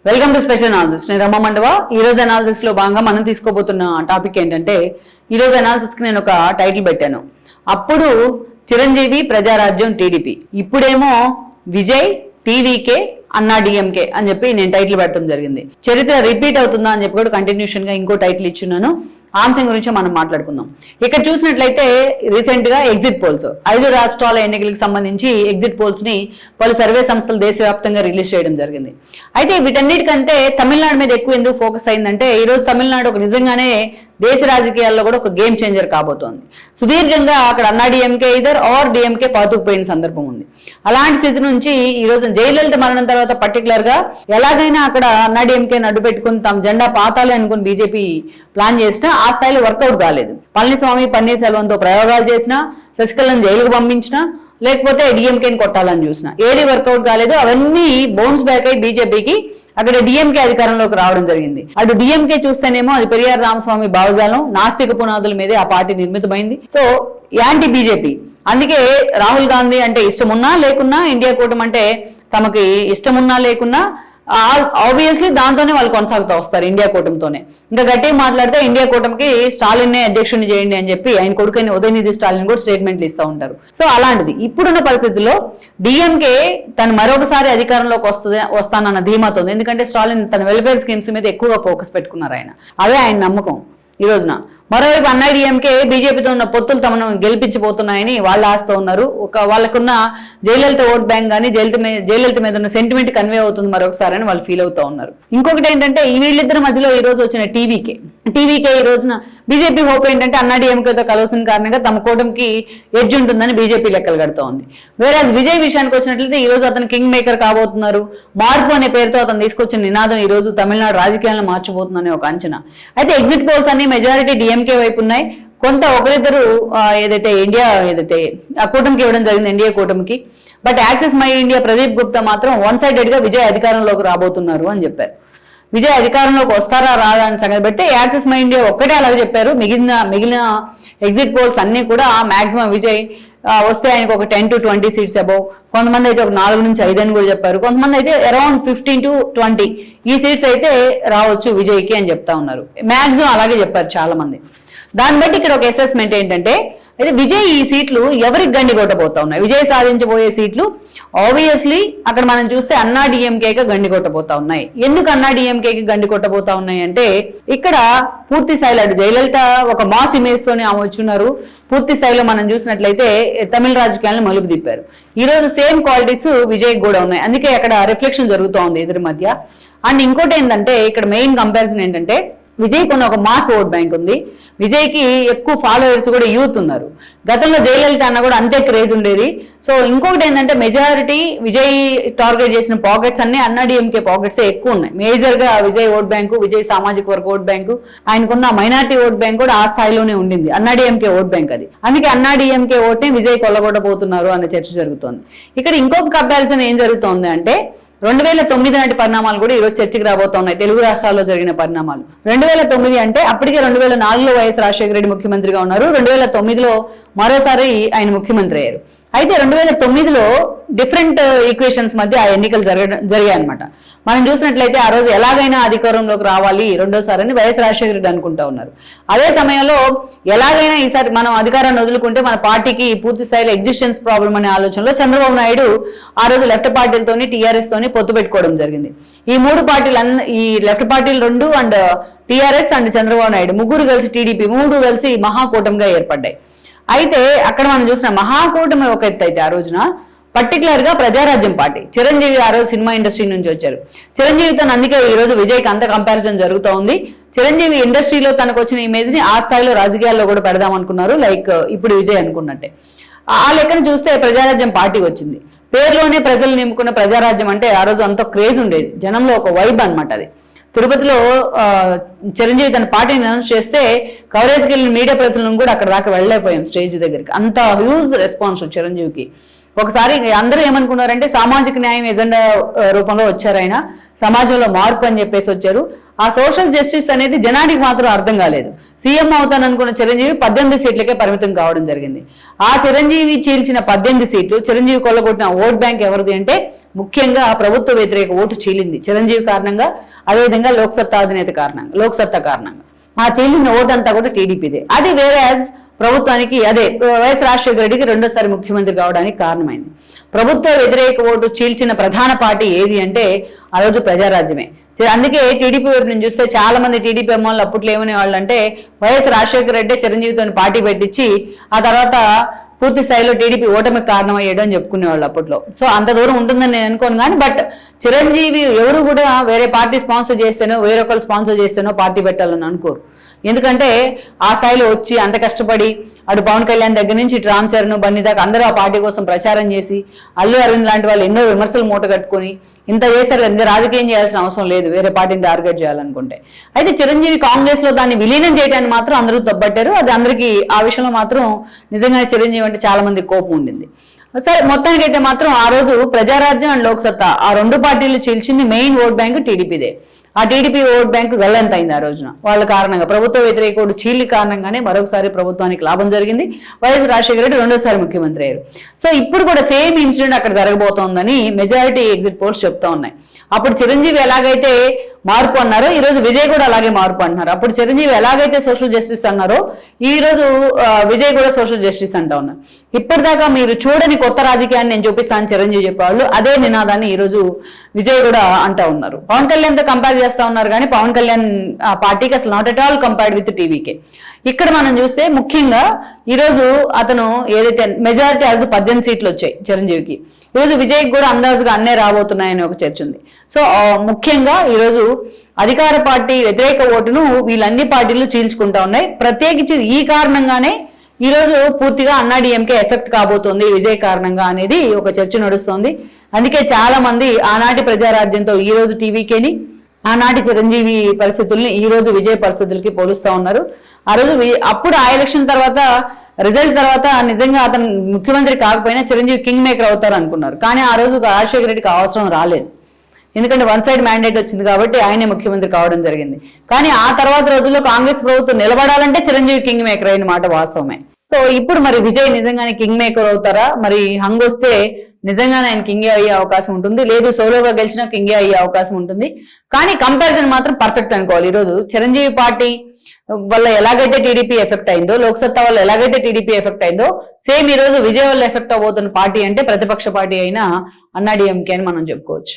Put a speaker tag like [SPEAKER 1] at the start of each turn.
[SPEAKER 1] Welcome to special analysis. నేను రమ్మ మండవ. ఈ రోజు అనాలిసిస్ లో భాగంగా మనం తీసుకోబోతున్న టాపిక్ ఏంటంటే, ఈ రోజు అనాలిసిస్ కి నేను ఒక టైటిల్ పెట్టాను. అప్పుడు చిరంజీవి, ప్రజారాజ్యం, టీడీపీ, ఇప్పుడేమో విజయ్, టీవీకే, అన్నా డిఎంకే అని చెప్పి నేను టైటిల్ పెట్టడం జరిగింది. చరిత్ర రిపీట్ అవుతుందా అని చెప్పి కూడా కంటిన్యూషన్ గా ఇంకో టైటిల్ ఇచ్చున్నాను. అంశం గురించి మనం మాట్లాడుకుందాం. ఇక్కడ చూసినట్లయితే రీసెంట్ గా ఎగ్జిట్ పోల్స్ 5 రాష్ట్రాల ఎన్నికలకు సంబంధించి ఎగ్జిట్ పోల్స్ ని పలు సర్వే సంస్థలు దేశవ్యాప్తంగా రిలీజ్ చేయడం జరిగింది. అయితే వీటన్నిటికంటే తమిళనాడు మీద ఎక్కువ ఎందుకు ఫోకస్ అయిందంటే, ఈ రోజు తమిళనాడు ఒక నిజంగానే దేశ రాజకీయాల్లో కూడా ఒక గేమ్ చేంజర్ కాబోతోంది. సుదీర్ఘంగా అక్కడ అన్నా డిఎంకే ఆర్ డిఎంకే పాతుకుపోయిన సందర్భం ఉంది. అలాంటి స్థితి నుంచి ఈ రోజు జయలలిత మరణం తర్వాత పర్టికులర్ గా ఎలాగైనా అక్కడ అన్నా డిఎంకే అడ్డు పెట్టుకుని తమ జెండా పాతాలి అనుకుని బీజేపీ ప్లాన్ చేసినా ఆ స్థాయిలో వర్కౌట్ కాలేదు. పళనిస్వామి, పన్నీర్సెల్వంతో ప్రయోగాలు చేసినా, శశికళను జైలుకు పంపించినా, లేకపోతే డిఎంకేని కొట్టాలని చూసినా ఏది వర్కౌట్ కాలేదు. అవన్నీ బౌన్స్ బ్యాక్ అయి బీజేపీకి అక్కడ డిఎంకే అధికారంలోకి రావడం జరిగింది. అటు డిఎంకే చూస్తేనేమో అది పెరియార్ రామస్వామి భావజాలం, నాస్తిక పునాదుల మీదే ఆ పార్టీ నిర్మితమైంది. So anti BJP. అందుకే రాహుల్ గాంధీ అంటే ఇష్టమున్నా లేకున్నా, ఇండియా కూటమి అంటే తమకి ఇష్టమున్నా లేకున్నా ఆబ్వియస్లీ దాంతోనే వాళ్ళు కొనసాగుతూ వస్తారు, ఇండియా కూటమితోనే. ఇంకా గట్టిగా మాట్లాడితే ఇండియా కూటమికి స్టాలిన్నే అధ్యక్షుడిని చేయండి అని చెప్పి ఆయన కొడుకుని ఉదయనిధి స్టాలిన్ కూడా స్టేట్మెంట్లు ఇస్తూ ఉంటారు. సో అలాంటిది ఇప్పుడున్న పరిస్థితుల్లో డిఎంకే తను మరొకసారి అధికారంలోకి వస్తానన్న ధీమాతో ఉంది. ఎందుకంటే స్టాలిన్ తన వెల్ఫేర్ స్కీమ్స్ మీద ఎక్కువగా ఫోకస్ పెట్టుకున్నారు ఆయన. అవే ఆయన నమ్మకం ఈ రోజున. మరోవైపు అన్నా డిఎంకే బీజేపీతో ఉన్న పొత్తులు తమను గెలిపించబోతున్నాయని వాళ్ళు ఆస్తూ ఉన్నారు. వాళ్ళకున్న జయలలిత ఓట్ బ్యాంక్ కానీ జయలలిత మీద ఉన్న సెంటిమెంట్ కన్వే అవుతుంది మరొకసారి అని వాళ్ళు ఫీల్ అవుతూ ఉన్నారు. ఇంకొకటి ఏంటంటే, ఈ వీళ్ళిద్దరి మధ్యలో ఈ రోజు వచ్చిన టీవీకే ఈ రోజున బీజేపీ హోప్ ఏంటంటే అన్నా డిఎంకేతో కలవసిన కారణంగా తమ కూటమికి ఎడ్జ్ ఉంటుందని బీజేపీ లెక్కలు కడుతూ ఉంది. వేరాజ్ విజయ్ విషయానికి వచ్చినట్లయితే ఈ రోజు అతను కింగ్ మేకర్ కాబోతున్నారు. మార్పు అనే పేరుతో అతను తీసుకొచ్చిన నినాదం ఈ రోజు తమిళనాడు రాజకీయాలను మార్చబోతుందని ఒక అంచనా. అయితే ఎగ్జిట్ పోల్స్ అన్ని మెజారిటీ డిఎంకే వైపు ఉన్నాయి. కొంత ఒకరిద్దరు ఏదైతే ఆ కూటమికి ఇవ్వడం జరిగింది, ఎన్డీఏ కూటమికి. But access my India Pradeep Gupta మాత్రం వన్ సైడెడ్ గా విజయ్ అధికారంలోకి రాబోతున్నారు అని చెప్పారు. విజయ్ అధికారంలోకి వస్తారా రాదా అని సంగతి బట్టి యాక్సెస్ మై ఇండియా ఒక్కటే అలాగే చెప్పారు. మిగిలిన ఎగ్జిట్ పోల్స్ అన్ని కూడా మాక్సిమం విజయ్ వస్తే ఆయనకు ఒక 10 to 20 సీట్స్ అబౌవ్, కొంతమంది అయితే ఒక 4 నుంచి 5 అని కూడా చెప్పారు. కొంతమంది అయితే అరౌండ్ 15 to 20 ఈ సీట్స్ అయితే రావచ్చు విజయ్కి అని చెప్తా ఉన్నారు. మాక్సిమం అలాగే చెప్పారు చాలా మంది. దాన్ని బట్టి ఇక్కడ ఒక అసెస్మెంట్ ఏంటంటే, అయితే విజయ్ ఈ సీట్లు ఎవరికి గండి కొట్టబోతా ఉన్నాయి? విజయ్ సాధించబోయే సీట్లు ఆబ్వియస్లీ అక్కడ మనం చూస్తే అన్నా డిఎంకేకి గండి కొట్టబోతా ఉన్నాయి. ఎందుకు అన్నా డిఎంకేకి గండి కొట్టబోతా ఉన్నాయి అంటే, ఇక్కడ పూర్తి స్థాయిలో అటు జయలలిత ఒక మాస్ ఇమేజ్ తోనే ఆమె వచ్చున్నారు. పూర్తి స్థాయిలో మనం చూసినట్లయితే తమిళ రాజకీయాలను మలుపు తిప్పారు. ఈ రోజు సేమ్ క్వాలిటీస్ విజయ్ కూడా ఉన్నాయి. అందుకే అక్కడ రిఫ్లెక్షన్ జరుగుతూ ఉంది ఇద్దరి మధ్య. అండ్ ఇంకోటి ఏంటంటే, ఇక్కడ మెయిన్ కంపారిజన్ ఏంటంటే, విజయ్ కొన్న ఒక మాస్ ఓట్ బ్యాంక్ ఉంది. విజయ్కి ఎక్కువ ఫాలోవర్స్ కూడా యూత్ ఉన్నారు. గతంలో జయలలిత అన్న కూడా అంతే క్రేజ్ ఉండేది. సో ఇంకొకటి ఏంటంటే, మెజారిటీ విజయ్ టార్గెట్ చేసిన పాకెట్స్ అన్ని అన్నా డిఎంకే పాకెట్స్ ఎక్కువ ఉన్నాయి. మేజర్ గా విజయ్ ఓట్ బ్యాంకు, విజయ్ సామాజిక వర్గ ఓట్ బ్యాంకు, ఆయనకున్న మైనార్టీ ఓట్ బ్యాంక్ కూడా ఆ స్థాయిలోనే ఉండింది. అన్నా డిఎంకే ఓట్ బ్యాంక్ అది. అందుకే అన్నా డిఎంకే ఓట్ని విజయ్ కొల్లగొట్టబోతున్నారు అనే చర్చ జరుగుతోంది. ఇక్కడ ఇంకొక కంపారిజన్ ఏం జరుగుతోంది అంటే, 2009 నాటి పరిణామాలు కూడా ఈరోజు చర్చకి రాబోతున్నాయి. తెలుగు రాష్ట్రాల్లో జరిగిన పరిణామాలు. 2009 అంటే అప్పటికే 2004లో వైఎస్ రాజశేఖర రెడ్డి ముఖ్యమంత్రిగా ఉన్నారు. 2009లో మరోసారి ఆయన ముఖ్యమంత్రి అయ్యారు. అయితే 2009లో డిఫరెంట్ ఈక్వేషన్స్ మధ్య ఆ ఎన్నికలు జరిగాయి అనమాట. మనం చూసినట్లయితే ఆ రోజు ఎలాగైనా అధికారంలోకి రావాలి రెండోసారి అని వైఎస్ రాజశేఖర రెడ్డి అనుకుంటా ఉన్నారు. అదే సమయంలో ఎలాగైనా ఈసారి మనం అధికారాన్ని వదులుకుంటే మన పార్టీకి పూర్తి స్థాయిలో ఎగ్జిస్టెన్స్ ప్రాబ్లం అనే ఆలోచనలో చంద్రబాబు నాయుడు ఆ రోజు లెఫ్ట్ పార్టీలతోని టీఆర్ఎస్ తోని పొత్తు పెట్టుకోవడం జరిగింది. ఈ మూడు పార్టీలు ఈ లెఫ్ట్ పార్టీలు 2 and TRS and Chandrababu Naidu ముగ్గురు కలిసి టీడీపీ 3 కలిసి మహాకూటమిగా ఏర్పడ్డాయి. అయితే అక్కడ మనం చూసిన మహాకూటమి ఒక ఎత్తు అయితే, ఆ రోజున పర్టికులర్ గా ప్రజారాజ్యం పార్టీ చిరంజీవి ఆ రోజు సినిమా ఇండస్ట్రీ నుంచి వచ్చారు. చిరంజీవితో అందుకే ఈ రోజు విజయ్కి అంత కంపారిజన్ జరుగుతూ ఉంది. చిరంజీవి ఇండస్ట్రీలో తనకు వచ్చిన ఇమేజ్ ని ఆ స్థాయిలో రాజకీయాల్లో కూడా పెడదాం అనుకున్నారు, లైక్ ఇప్పుడు విజయ్ అనుకున్నట్టే. ఆ లెక్కను చూస్తే ప్రజారాజ్యం పార్టీ వచ్చింది. పేరులోనే ప్రజలు నింపుకున్న ప్రజారాజ్యం అంటే ఆ రోజు అంత క్రేజ్ ఉండేది, జనంలో ఒక వైబ్ అనమాట అది. తిరుపతిలో చిరంజీవి తన పార్టీని అనౌన్స్ చేస్తే కవరేజ్కి వెళ్ళిన మీడియా ప్రతినిధులను కూడా అక్కడ దాకా వెళ్ళలేకపోయాం స్టేజ్ దగ్గరికి. అంత హ్యూజ్ రెస్పాన్స్ చిరంజీవికి. ఒకసారి అందరూ ఏమనుకున్నారంటే సామాజిక న్యాయం ఎజెండా రూపంలో వచ్చారు, ఆయన సమాజంలో మార్పు అని చెప్పేసి వచ్చారు. ఆ సోషల్ జస్టిస్ అనేది జనానికి మాత్రం అర్థం కాలేదు. సీఎం అవుతాననుకున్న చిరంజీవి 18 సీట్లకే పరిమితం కావడం జరిగింది. ఆ చిరంజీవి చీల్చిన 18 సీట్లు, చిరంజీవి కొల్లగొట్టిన ఓట్ బ్యాంక్ ఎవరిది అంటే ముఖ్యంగా ప్రభుత్వ వ్యతిరేక ఓటు చీలింది చిరంజీవి కారణంగా, అదేవిధంగా లోక్సత్తా అధినేత కారణంగా, లోక్సత్తా కారణంగా ఆ చీలిన ఓటు అంతా కూడా టీడీపీదే. అది వేరే ప్రభుత్వానికి అదే వైఎస్ రాజశేఖర రెడ్డికి రెండోసారి ముఖ్యమంత్రి కావడానికి కారణమైంది. ప్రభుత్వ వ్యతిరేక ఓటు చీల్చిన ప్రధాన పార్టీ ఏది అంటే ఆ రోజు ప్రజారాజ్యమే. అందుకే టీడీపీ వైపు నుంచి చూస్తే చాలా మంది టీడీపీ అమ్మాయిలు అప్పట్లో ఏమనే వాళ్ళు అంటే వైఎస్ రాజశేఖర రెడ్డి చిరంజీవితో పార్టీ పెట్టించి ఆ తర్వాత పూర్తి స్థాయిలో టీడీపీ ఓటమికి కారణమయ్యాడు అని చెప్పుకునేవాళ్ళు అప్పట్లో. సో అంత దూరం ఉంటుందని నేను అనుకోను. కానీ బట్ చిరంజీవి ఎవరు కూడా వేరే పార్టీ స్పాన్సర్ చేస్తేనో వేరొకరు స్పాన్సర్ చేస్తేనో పార్టీ పెట్టాలని అనుకోరు. ఎందుకంటే ఆ స్థాయిలో వచ్చి అంత కష్టపడి అటు పవన్ కళ్యాణ్ దగ్గర నుంచి ఇటు రామ్ చరణ్ బన్నీ దాకా అందరూ ఆ పార్టీ కోసం ప్రచారం చేసి అల్లు అరవింద్ లాంటి వాళ్ళు ఎన్నో విమర్శలు మూట కట్టుకుని ఇంత చేశారు. ఇంకా రాజకీయం చేయాల్సిన అవసరం లేదు వేరే పార్టీని టార్గెట్ చేయాలనుకుంటే. అయితే చిరంజీవి కాంగ్రెస్ లో దాన్ని విలీనం చేయడానికి మాత్రం అందరూ తప్పట్టారు. అది అందరికీ ఆ విషయంలో మాత్రం నిజంగా చిరంజీవి అంటే చాలా మంది కోపం ఉండింది. సరే మొత్తానికైతే మాత్రం ఆ రోజు ప్రజారాజ్యం అండ్ లోక్సత్తా ఆ రెండు పార్టీలు చీల్చింది మెయిన్ ఓట్ బ్యాంకు టీడీపీదే. ఆ టీడీపీ ఓట్ బ్యాంకు గల్లంత అయింది ఆ రోజున వాళ్ళ కారణంగా. ప్రభుత్వ వ్యతిరేక ఓటు చీలి కారణంగానే మరొకసారి ప్రభుత్వానికి లాభం జరిగింది. వైఎస్ రాజశేఖర రెడ్డి రెండోసారి ముఖ్యమంత్రి అయ్యారు. సో ఇప్పుడు కూడా సేమ్ ఇన్సిడెంట్ అక్కడ జరగబోతోందని మెజారిటీ ఎగ్జిట్ పోల్స్ చెప్తా ఉన్నాయి. అప్పుడు చిరంజీవి ఎలాగైతే మార్పు అన్నారో ఈ రోజు విజయ్ కూడా అలాగే మార్పు అంటున్నారు. అప్పుడు చిరంజీవి ఎలాగైతే సోషల్ జస్టిస్ అన్నారో ఈ రోజు విజయ్ కూడా సోషల్ జస్టిస్ అంటా ఉన్నారు. ఇప్పటిదాకా మీరు చూడని కొత్త రాజకీయాన్ని నేను చూపిస్తాను చిరంజీవి చెప్పేవాళ్ళు అదే నినాదాన్ని ఈ రోజు విజయ్ కూడా అంటా ఉన్నారు. పవన్ కళ్యాణ్ తో కంపేర్ చేస్తా ఉన్నారు కానీ పవన్ కళ్యాణ్ పార్టీకి అసలు not at all compared with TVK. ఇక్కడ మనం చూస్తే ముఖ్యంగా ఈరోజు అతను ఏదైతే మెజారిటీ ఆ రోజు 18 సీట్లు వచ్చాయి చిరంజీవికి, ఈరోజు విజయ్కి కూడా అందాజుగా అన్నే రాబోతున్నాయని ఒక చర్చ ఉంది. సో ముఖ్యంగా ఈరోజు అధికార పార్టీ వ్యతిరేక ఓటును వీళ్ళన్ని పార్టీలు చీల్చుకుంటా ఉన్నాయి. ప్రత్యేకించి ఈ కారణంగానే ఈ రోజు పూర్తిగా అన్నాడీఎంకే ఎఫెక్ట్ కాబోతోంది విజయ్ కారణంగా అనేది ఒక చర్చ నడుస్తోంది. అందుకే చాలా మంది ఆనాటి ప్రజారాజ్యంతో ఈ రోజు టీవీకేని ఆనాటి చిరంజీవి పరిస్థితుల్ని ఈ రోజు విజయ్ పరిస్థితులకి పోలుస్తా ఉన్నారు. ఆ రోజు అప్పుడు ఆ ఎలక్షన్ తర్వాత రిజల్ట్ తర్వాత నిజంగా అతను ముఖ్యమంత్రి కాకపోయినా చిరంజీవి కింగ్ మేకర్ అవుతారు అనుకున్నారు. కానీ ఆ రోజు రాజశేఖర రెడ్డికి అవసరం రాలేదు. ఎందుకంటే వన్ సైడ్ మ్యాండేట్ వచ్చింది కాబట్టి ఆయనే ముఖ్యమంత్రి కావడం జరిగింది. కానీ ఆ తర్వాత రోజుల్లో కాంగ్రెస్ ప్రభుత్వం నిలబడాలంటే చిరంజీవి కింగ్ మేకర్ అయిన మాట వాస్తవమే. సో ఇప్పుడు మరి విజయ్ నిజంగానే కింగ్ మేకర్ అవుతారా? మరి హంగ్ వస్తే నిజంగానే ఆయన కింగే అయ్యే అవకాశం ఉంటుంది, లేదు సోలోగా గెలిచినా కింగే అయ్యే అవకాశం ఉంటుంది. కానీ కంపారిజన్ మాత్రం పర్ఫెక్ట్ అనుకోవాలి. ఈరోజు చిరంజీవి పార్టీ వల్ల ఎలాగైతే టీడీపీ ఎఫెక్ట్ అయిందో, లోక్సత్తా వల్ల ఎలాగైతే టీడీపీ ఎఫెక్ట్ అయిందో, సేమ్ ఈ రోజు విజయ్ వల్ల ఎఫెక్ట్ అవబోతున్న పార్టీ అంటే ప్రతిపక్ష పార్టీ అయిన అన్నాడీఎంకే అని మనం చెప్పుకోవచ్చు.